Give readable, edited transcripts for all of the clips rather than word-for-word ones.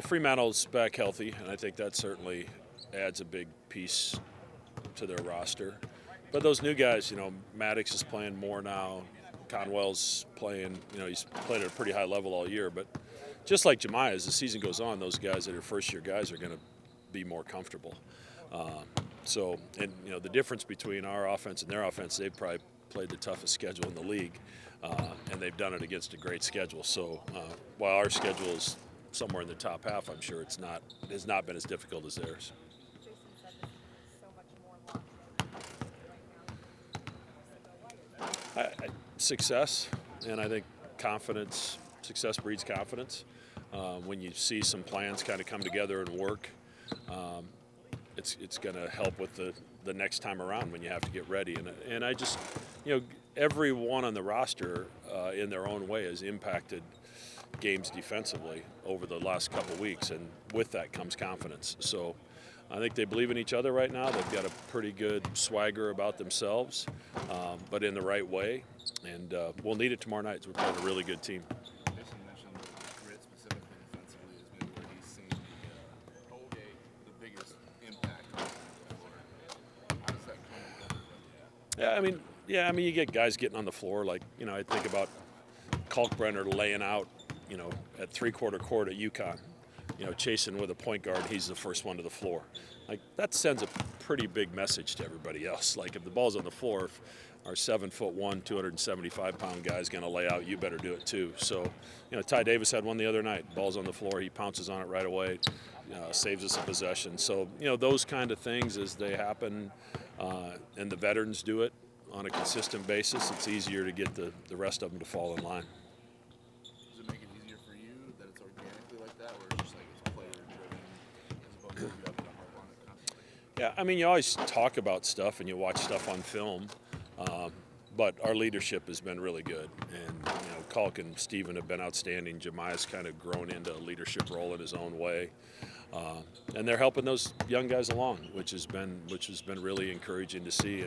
Fremantle's back healthy, and I think that certainly adds a big piece to their roster. But those new guys, Maddox is playing more now. Conwell's playing, he's played at a pretty high level all year. But just like Jemiah, as the season goes on, those guys that are first-year guys are going to be more comfortable. The difference between our offense and their offense, they've probably played the toughest schedule in the league, and they've done it against a great schedule. So while our schedule is somewhere in the top half, I'm sure it has not been as difficult as theirs. Jason said this is so much more locked in right now. Success, and I think confidence. Success breeds confidence. When you see some plans kind of come together and work, it's going to help with the next time around when you have to get ready. And I just, everyone on the roster in their own way has impacted games defensively over the last couple of weeks, and with that comes confidence. So I think they believe in each other right now. They've got a pretty good swagger about themselves, but in the right way. And we'll need it tomorrow night. We're playing a really good team. Jason mentioned Grit specifically defensively is maybe where he's seen the biggest impact on the floor. How does that come together? Yeah, you get guys getting on the floor. Like, I think about Kalkbrenner laying out, at three-quarter court at UConn. Chasing with a point guard, he's the first one to the floor. Like, that sends a pretty big message to everybody else. Like, if the ball's on the floor, if our 7'1", 275-pound guy's going to lay out, you better do it too. So, Ty Davis had one the other night. Ball's on the floor, he pounces on it right away, saves us a possession. So, those kind of things as they happen, and the veterans do it on a consistent basis, it's easier to get the rest of them to fall in line. Does it make it easier for you that it's organically like that, or it's just like it's player-driven as opposed to you having to harp on it constantly? Yeah, you always talk about stuff and you watch stuff on film, but our leadership has been really good. And, Kalk and Steven have been outstanding. Jemiah's kind of grown into a leadership role in his own way. And they're helping those young guys along, which has been really encouraging to see.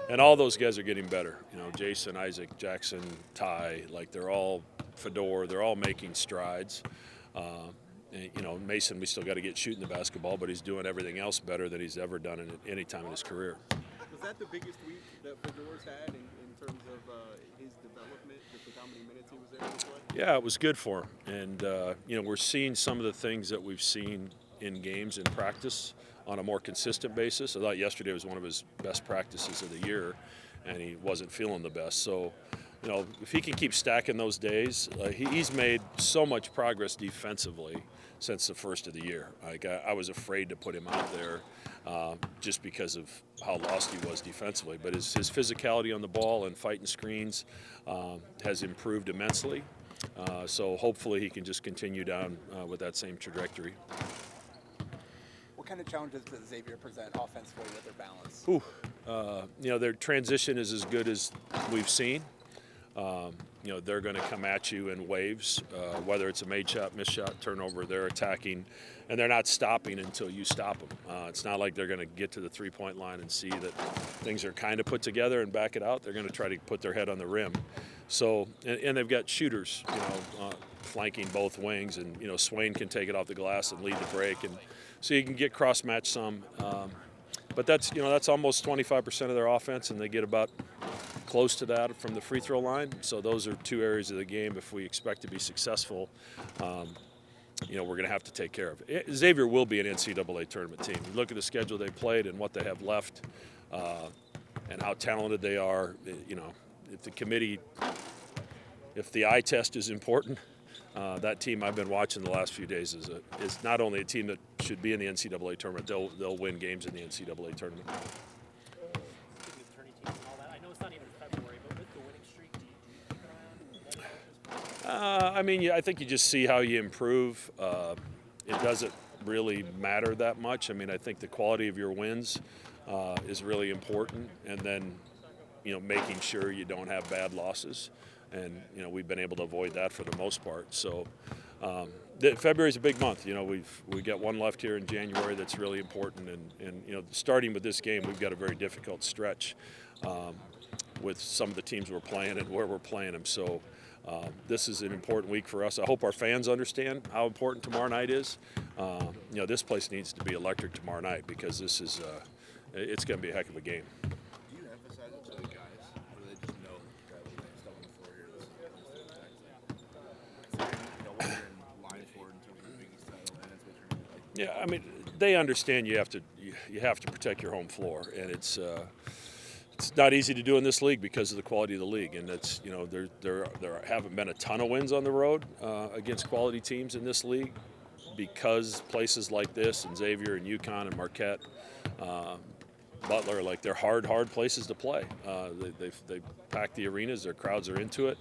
And all those guys are getting better. Jason, Isaac, Jackson, Ty, they're all Fedor, they're all making strides. Mason, we still got to get shooting the basketball, but he's doing everything else better than he's ever done in any time in his career. Was that the biggest week that Fedor's had in terms of his development, just with how many minutes he was able to play? Yeah, it was good for him. And, we're seeing some of the things that we've seen in games in practice on a more consistent basis. I thought yesterday was one of his best practices of the year, and he wasn't feeling the best. So, if he can keep stacking those days, he's made so much progress defensively since the first of the year. I was afraid to put him out there just because of how lost he was defensively. But his physicality on the ball and fighting screens has improved immensely. So hopefully he can just continue down with that same trajectory. What kind of challenges does Xavier present offensively with their balance? Their transition is as good as we've seen. They're going to come at you in waves, whether it's a made shot, missed shot, turnover, they're attacking, and they're not stopping until you stop them. It's not like they're going to get to the three-point line and see that things are kind of put together and back it out. They're going to try to put their head on the rim. So, and they've got shooters, flanking both wings, and, Swain can take it off the glass and lead the break, and so you can get cross-match some. But that's almost 25% of their offense, and they get about close to that from the free throw line. So those are two areas of the game. If we expect to be successful, we're going to have to take care of it. Xavier will be an NCAA tournament team. You look at the schedule they played and what they have left, and how talented they are. If the eye test is important, that team I've been watching the last few days is not only a team that should be in the NCAA tournament, they'll win games in the NCAA tournament. Speaking of tourney teams and all that, I know it's not even February, but with the winning streak, do you keep an eye on that? I think you just see how you improve. It doesn't really matter that much. I think the quality of your wins is really important, and then making sure you don't have bad losses. And we've been able to avoid that for the most part. So February is a big month. We got one left here in January that's really important. And starting with this game, we've got a very difficult stretch with some of the teams we're playing and where we're playing them. So This is an important week for us. I hope our fans understand how important tomorrow night is. This place needs to be electric tomorrow night because this is it's going to be a heck of a game. Do you emphasize it to the guys, or do they just know that when they step on the floor here, this is the impact? What you're in line for in terms of the Big East title, and that's what you're going to like. Yeah, I mean, they understand you have to protect your home floor, and it's not easy to do in this league because of the quality of the league, and it's there haven't been a ton of wins on the road against quality teams in this league because places like this and Xavier and UConn and Marquette, Butler, like they're hard places to play. They pack the arenas, their crowds are into it,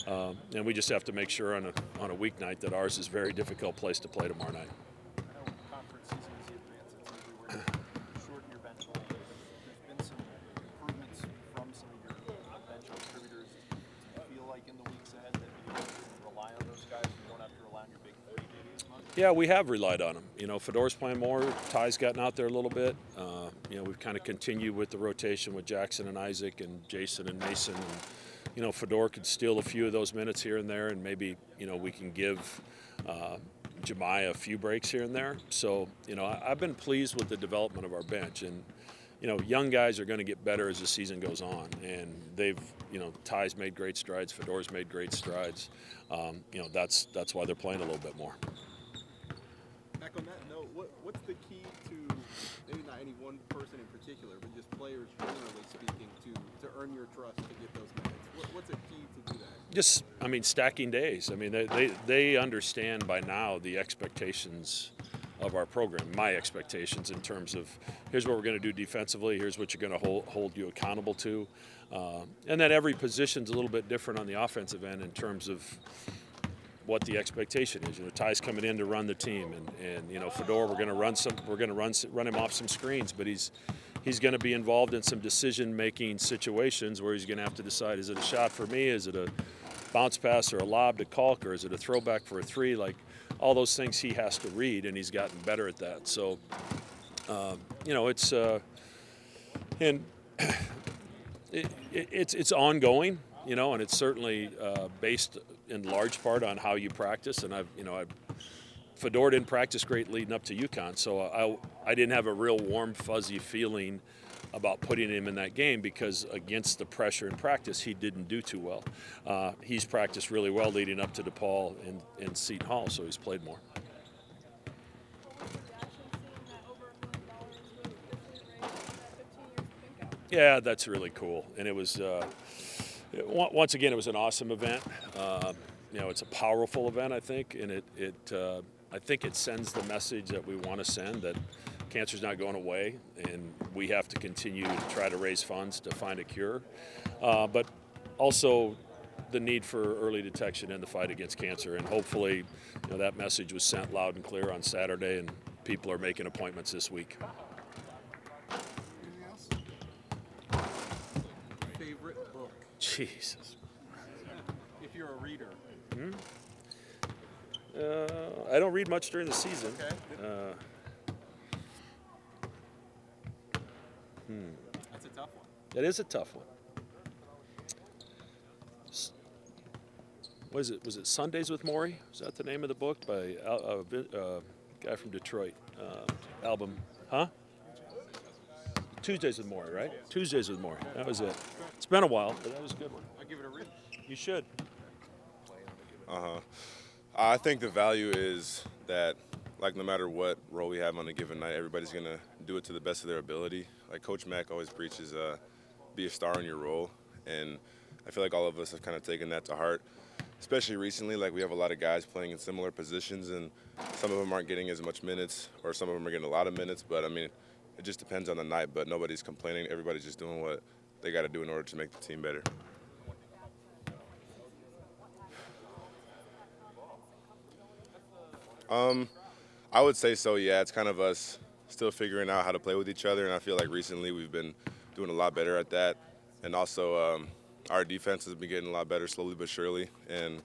and we just have to make sure on a weeknight that ours is a very difficult place to play tomorrow night. I know conference season is the advance. It's everywhere. Shorten your bench a little bit. There's been some improvements from some of your bench contributors. Do you feel like in the weeks ahead that you can rely on those guys? You won't have to rely on your big 30 as much? Yeah, we have relied on them. Fedor's playing more. Ty's gotten out there a little bit. We've kind of continued with the rotation with Jackson and Isaac and Jason and Mason. And, Fedor could steal a few of those minutes here and there, and maybe, we can give Jemiah a few breaks here and there. So, I've been pleased with the development of our bench. And, young guys are going to get better as the season goes on. And they've, Ty's made great strides. Fedor's made great strides. That's why they're playing a little bit more. Back on that note, what's the key to maybe not any one person in particular, but just players generally speaking to earn your trust to get those minutes? What's a key to do that? Just, stacking days. They understand by now the expectations of our program, my expectations in terms of here's what we're going to do defensively, here's what you're going to hold you accountable to. And then every position's a little bit different on the offensive end in terms of what the expectation is. Ty's coming in to run the team, and Fedor, we're going to run him off some screens, but he's going to be involved in some decision-making situations where he's going to have to decide: is it a shot for me? Is it a bounce pass or a lob to Kalk, or is it a throwback for a three? Like all those things he has to read, and he's gotten better at that. So, it's and it's ongoing, and it's certainly based in large part on how you practice. And Fedor didn't practice great leading up to UConn, so I didn't have a real warm, fuzzy feeling about putting him in that game because against the pressure in practice, he didn't do too well. He's practiced really well leading up to DePaul and Seton Hall, so he's played more. Yeah, that's really cool, and it was once again it was an awesome event. It's a powerful event, I think, and I think it sends the message that we want to send, that cancer's not going away, and we have to continue to try to raise funds to find a cure, but also the need for early detection in the fight against cancer, and hopefully that message was sent loud and clear on Saturday, and people are making appointments this week. Anything else? Favorite book? Jesus. If you're a reader. I don't read much during the season. Okay. That's a tough one. That is a tough one. What is it? Was it Sundays with Maury? Is that the name of the book by a guy from Detroit? Album, huh? Tuesdays with Maury, right? Tuesdays with Maury. That was it. It's been a while, but that was a good one. I'll give it a read. You should. I think the value is that, like, no matter what role we have on a given night, everybody's going to do it to the best of their ability. Like Coach Mack always preaches, be a star in your role. And I feel like all of us have kind of taken that to heart, especially recently. Like, we have a lot of guys playing in similar positions, and some of them aren't getting as much minutes, or some of them are getting a lot of minutes. But, it just depends on the night. But nobody's complaining. Everybody's just doing what they got to do in order to make the team better. I would say so, yeah. It's kind of us still figuring out how to play with each other, and I feel like recently we've been doing a lot better at that. And also our defense has been getting a lot better slowly but surely, and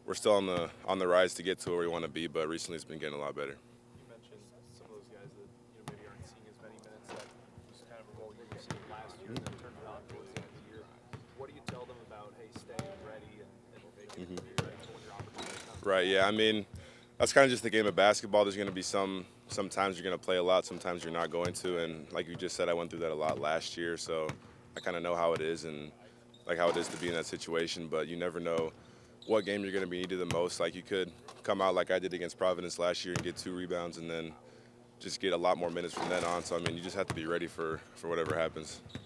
we're still on the rise to get to where we want to be, but recently it's been getting a lot better. You mentioned some of those guys that maybe aren't seeing as many minutes. That was kind of a role you were seeing last year and then turned it on towards the end of the year. What do you tell them about, hey, staying ready and Right. Yeah. I mean, that's kind of just the game of basketball. There's going to be sometimes you're going to play a lot, sometimes you're not going to, and like you just said, I went through that a lot last year, so I kind of know how it is and like how it is to be in that situation. But you never know what game you're going to be needed the most. Like you could come out like I did against Providence last year and get 2 rebounds, and then just get a lot more minutes from then on. So I mean, you just have to be ready for whatever happens. Is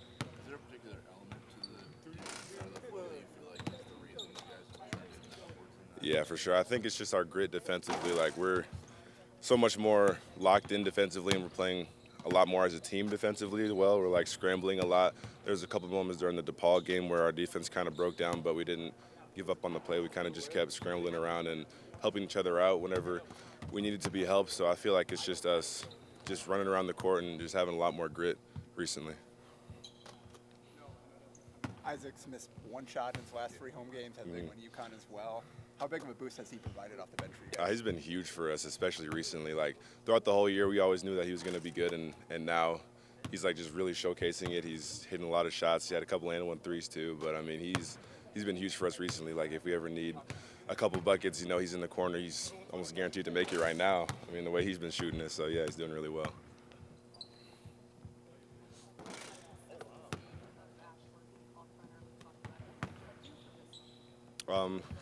there a particular element to the side of the floor that you feel like is the reason you guys are trying to get towards in that? Yeah, for sure. I think it's just our grit defensively. Like we're so much more locked in defensively, and we're playing a lot more as a team defensively as well. We're like scrambling a lot. There's a couple moments during the DePaul game where our defense kind of broke down, but we didn't give up on the play. We kind of just kept scrambling around and helping each other out whenever we needed to be helped. So I feel like it's just us just running around the court and just having a lot more grit recently. Isaac's missed 1 shot in his last 3 home games, had a big one at UConn as well. How big of a boost has he provided off the bench for you guys? He's been huge for us, especially recently. Like throughout the whole year, we always knew that he was going to be good, and now he's like just really showcasing it. He's hitting a lot of shots. He had a couple and 1 threes too, but I mean he's been huge for us recently. Like if we ever need a couple buckets, you know, he's in the corner. He's almost guaranteed to make it right now. I mean the way he's been shooting it, so yeah, he's doing really well.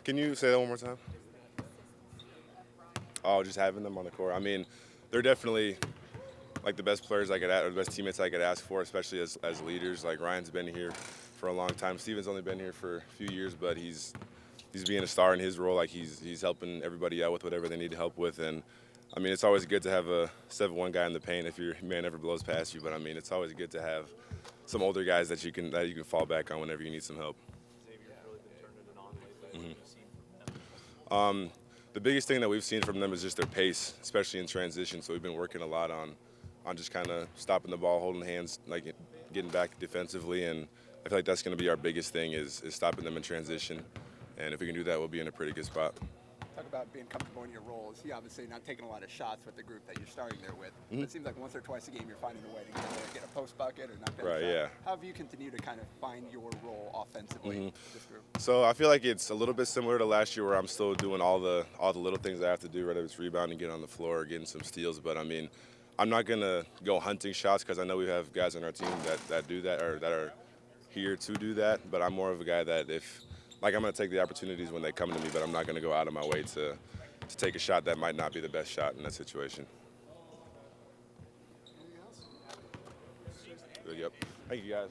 Can you say that one more time? Oh, just having them on the court. I mean, they're definitely like the best players I could ask, or the best teammates I could ask for, especially as leaders. Like Ryan's been here for a long time. Steven's only been here for a few years, but he's being a star in his role. Like he's helping everybody out with whatever they need help with. And I mean, it's always good to have a 7'1" guy in the paint if your man ever blows past you. But I mean, it's always good to have some older guys that you can fall back on whenever you need some help. Xavier's really been turning it on lately. What have you seen from them? The biggest thing that we've seen from them is just their pace, especially in transition. So we've been working a lot on just kind of stopping the ball, holding hands, like getting back defensively. And I feel like that's going to be our biggest thing is stopping them in transition. And if we can do that, we'll be in a pretty good spot. Talk about being comfortable in your roles. He obviously not taking a lot of shots with the group that you're starting there with. But it seems like once or twice a game you're finding a way to get a post bucket or knock down a Right, shot. yeah. How have you continued to kind of find your role offensively with this group? So I feel like it's a little bit similar to last year where I'm still doing all the little things I have to do, whether it's rebounding, getting on the floor, or getting some steals. But I mean, I'm not going to go hunting shots because I know we have guys on our team that do that or that are here to do that. But I'm more of a guy that I'm going to take the opportunities when they come to me, but I'm not going to go out of my way to take a shot that might not be the best shot in that situation. Yep. Thank you, guys.